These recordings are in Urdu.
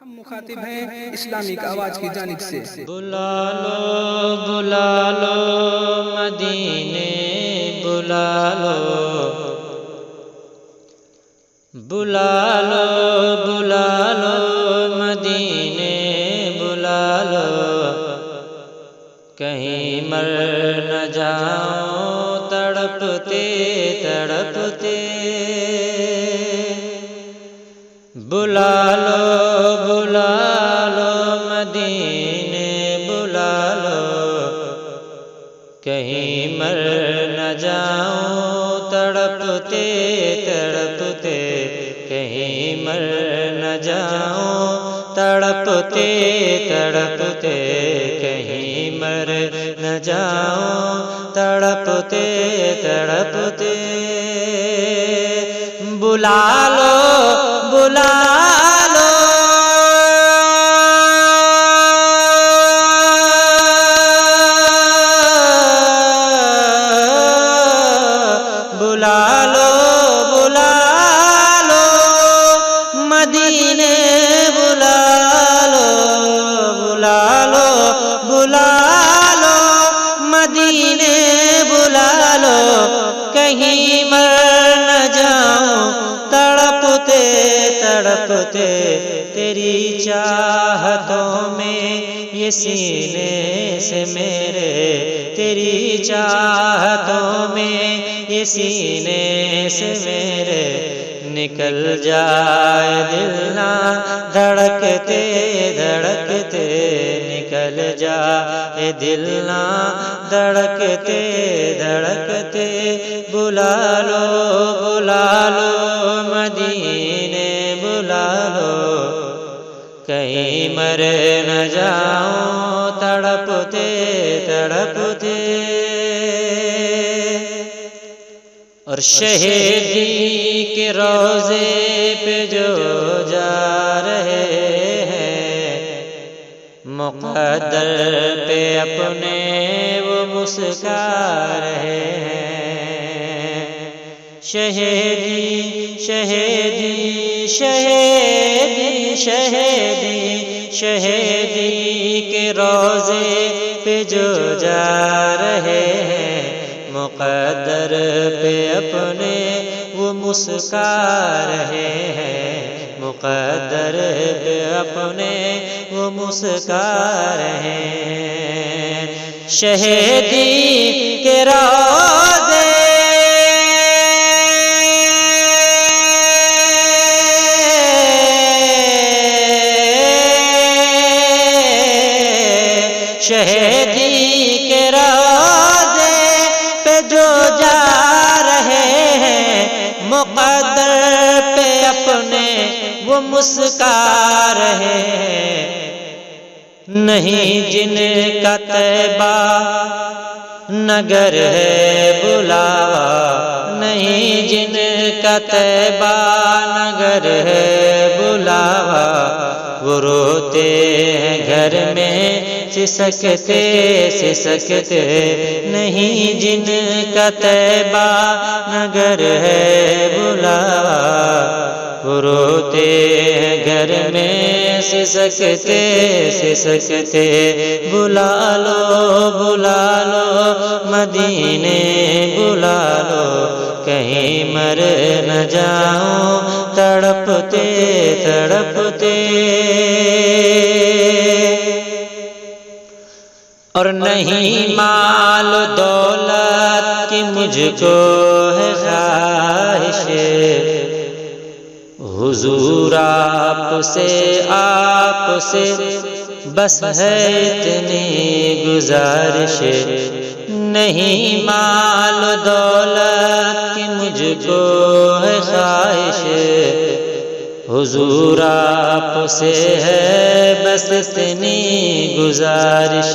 ہم مخاطب ہیں اسلامک آواز کی جانب سے۔ بلا لو مدینے بلا لو، بلا لو مدینے بلا لو، کہیں مر نہ جاؤں تڑپتے تڑپتے، بلا لو مدینے بلا لو، کہیں مر نہ جاؤں تڑپتے تڑپتے، کہیں مر نہ جاؤں تڑپتے تڑپتے، کہیں مر نہ جاؤں تڑپتے تڑپتے، بلا لو بلا لو بلا لو مدینے بلا لو، بلا لو مدینے بلا لو، کہیں مر نہ جاؤں تڑپتے تڑپتے، تیری چاہتوں میں یہ سینے سے میرے، تیری چاہتوں میں یہ سینے سے میرے، نکل جائے دل نہ دھڑکتے دھڑکتے، نکل جائے دل نہ دھڑکتے دھڑکتے، بلا لو مدینے بلا لو، کہیں مر نہ جاؤں تڑپتے تڑپتے، اور شہیدی کے روزے پہ جو جا رہے ہیں، مقدر پہ اپنے وہ مسکا رہے ہیں، شہیدی شہیدی شہیدی شہیدی شہیدی کے روزے پہ جو جا رہے ہیں، مقدر پہ اپنے وہ مسکا رہے ہیں، مقدر پہ اپنے وہ مسکا رہے ہیں، شہیدی کے روزے شہیدی کے روزے پہ جو جا رہے ہیں، مقدر پہ اپنے وہ مسکا رہے ہیں، نہیں جن کا طیبہ نگر ہے بلاوا، نہیں جن کا طیبہ نگر ہے بلاوا، وہ روتے ہیں گھر میں سسکتے سسکتے، نہیں جن کا طیبہ نگر ہے بلاوا، وہ روتے ہیں گھر میں سسکتے سسکتے، بلا لو مدینے بلا لو، کہیں مر نہ جاؤں تڑپتے تڑپتے، اور نہیں مال و دولت کی مجھ کو ہے خواہش، حضور آپ سے بس ہے اتنی گزارش، نہیں مال و دولت کی مجھ کو ہے خواہش، حضور آپ سے ہے بس اتنی گزارش،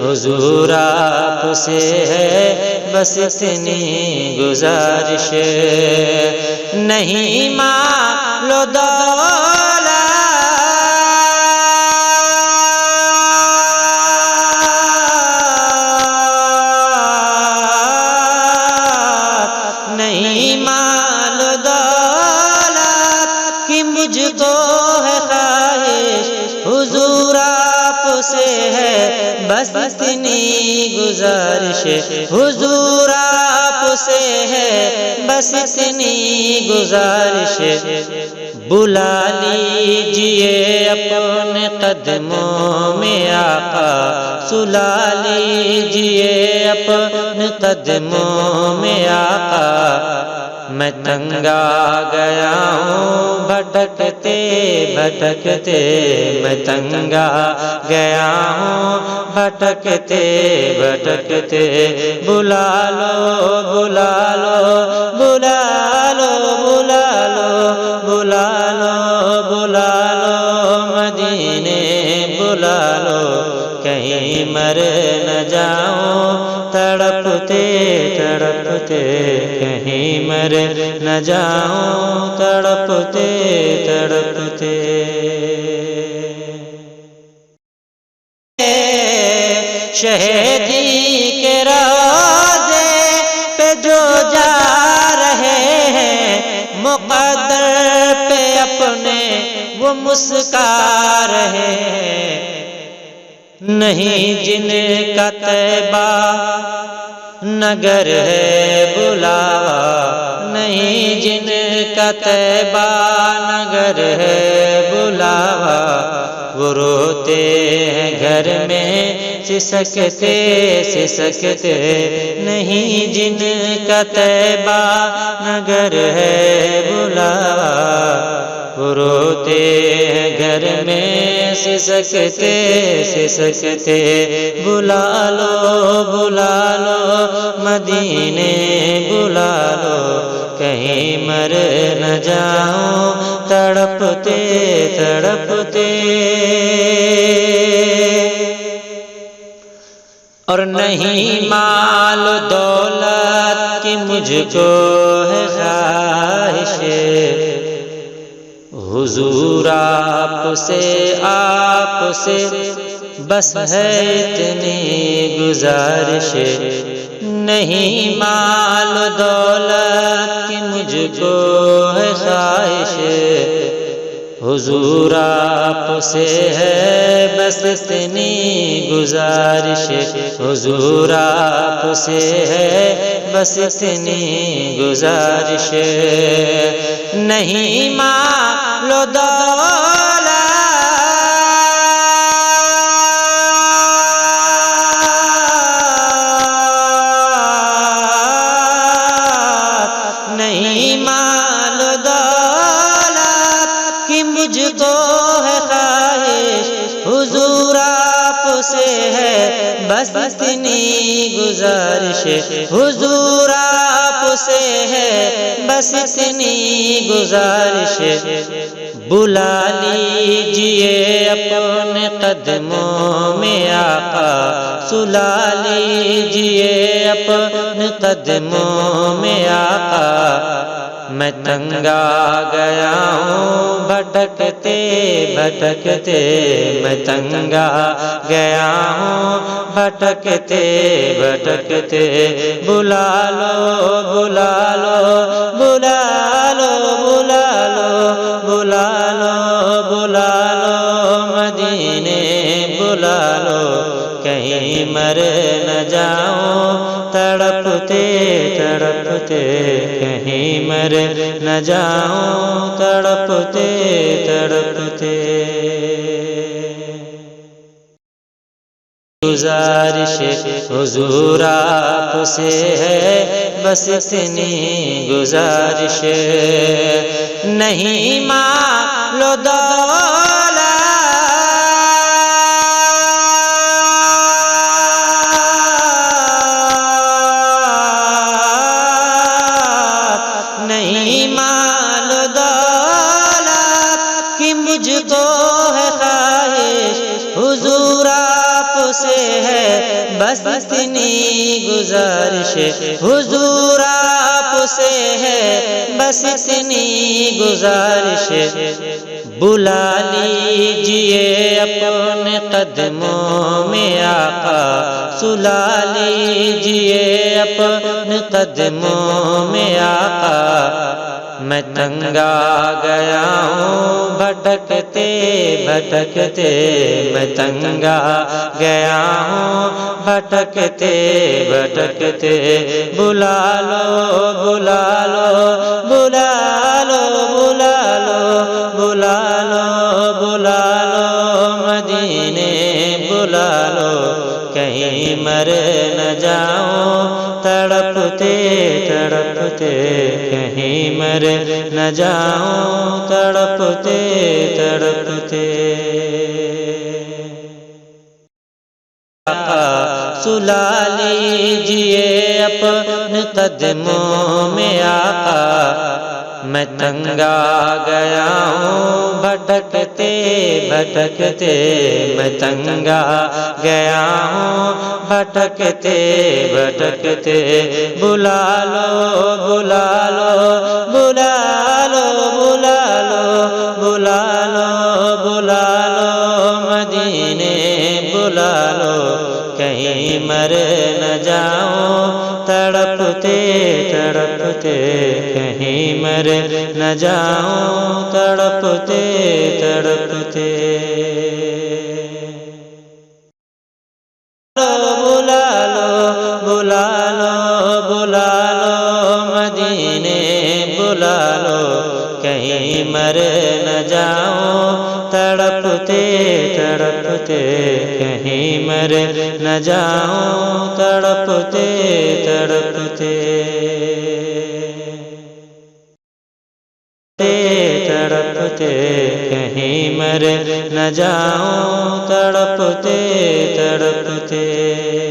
حضور آپ سے ہے بس اتنی گزارش، نہیں مال و دولت نہیں مال و دولت کی مجھ کو ہے خواہش، بس اتنی گزارش حضور آپ سے ہے، بس اتنی گزارش بلا لیجئے اپنے قدموں میں آقا، سلا لیجئے اپنے قدموں میں آقا۔ میں تنگ آ گیا ہوں بھٹکتے بھٹکتے، میں تنگ آ گیا ہوں بھٹکتے بھٹکتے، بلا لو بلا لو بلا لو بلا لو بلا لو بلا لو مدینے بلا لو، کہیں مر نہ جاؤں تڑپتے تڑپتے، کہیں مر نہ جاؤں تڑپتے تڑپتے۔ شہیدی کے روضے پہ جو جا رہے ہیں، مقدر پہ اپنے وہ مسکا رہے ہیں، نہیں جن کا طیبہ نگر ہے بلاوا، نہیں جن کا طیبہ نگر ہے بلاوا، وہ روتے ہیں گھر میں سسکتے سسکتے، نہیں جن کا طیبہ نگر ہے بلاوا، وہ روتے ہیں گھر میں سسکتے سسکتے، بلا لو بلا لو مدینے بلا لو، کہیں مر نہ جاؤں تڑپتے تڑپتے۔ اور نہیں مال و دولت کی مجھ کو ہے خواہش، حضور آپ سے بس ہے اتنی گزارش، نہیں مال و دولت کی مجھ کو ہے خواہش، حضور آپ سے ہے بس اتنی گزارش، حضور آپ سے ہے بس اتنی گزارش، نہیں مال و دولت نہیں مال و دولت کی مجھ کو ہے خواہش، حضور آپ سے ہے بس اتنی گزارش، حضور آپ سے ہے بس اتنی گزارش، بلا لیجئے اپنے قدموں میں آقا، سلا لیجئے اپنے قدموں میں آقا۔ میں تنگ آ گیا ہوں بھٹکتے بھٹکتے، میں تنگ آ گیا ہوں بھٹکتے بھٹکتے، بلا لو بلا لو بلا لو بلا لو بلا لو بلا لو مدینے بلا لو، کہیں مر نہ جاؤں تڑپتے تڑپتے، کہیں مر نہ جاؤں تڑپتے تڑپتے۔ گزارش حضور آپ سے ہے بس اتنی گزارش، نہیں مال و دولت نہیں مال و دولت کی مجھ کو ہے خواہش، حضور آپ سے ہے بس اتنی گزارش، حضور آپ سے ہے بس اتنی گزارش، بلا لیجئے اپنے قدموں میں آقا، سلا لیجئے اپنے قدموں میں آقا۔ میں تنگ آ گیا ہوں بھٹکتے بھٹکتے، میں تنگ آ گیا ہوں بھٹکتے بھٹکتے، بلا لو بلا لو بلا لو بلا لو بلا لو بلا لو مدینے بلا لو، کہیں مر نہ جاؤں تڑپتے تڑپتے، کہیں مر نہ جاؤں تڑپتے تڑپتے۔ سلا لیجئے اپنے قدموں میں آقا، میں تنگ آ گیا ہوں بھٹکتے بھٹکتے، میں تنگ آ گیا ہوں بھٹکتے بھٹکتے، بلا لو بلا لو بلا لو بلا لو بلا لو بلا لو مدینے بلا لو، کہیں مر نہ جاؤں تڑپتے تڑپتے، کہیں مر نہ جاؤں تڑپتے تڑپتے۔ بلا لو بلا لو بلا لو مدینے بلا لو، کہیں مر نہ جاؤں تڑپتے تڑپتے، کہیں مر نہ جاؤں تڑپتے تڑپتے تڑپتے، کہیں مر نہ جاؤں تڑپتے تڑپتے۔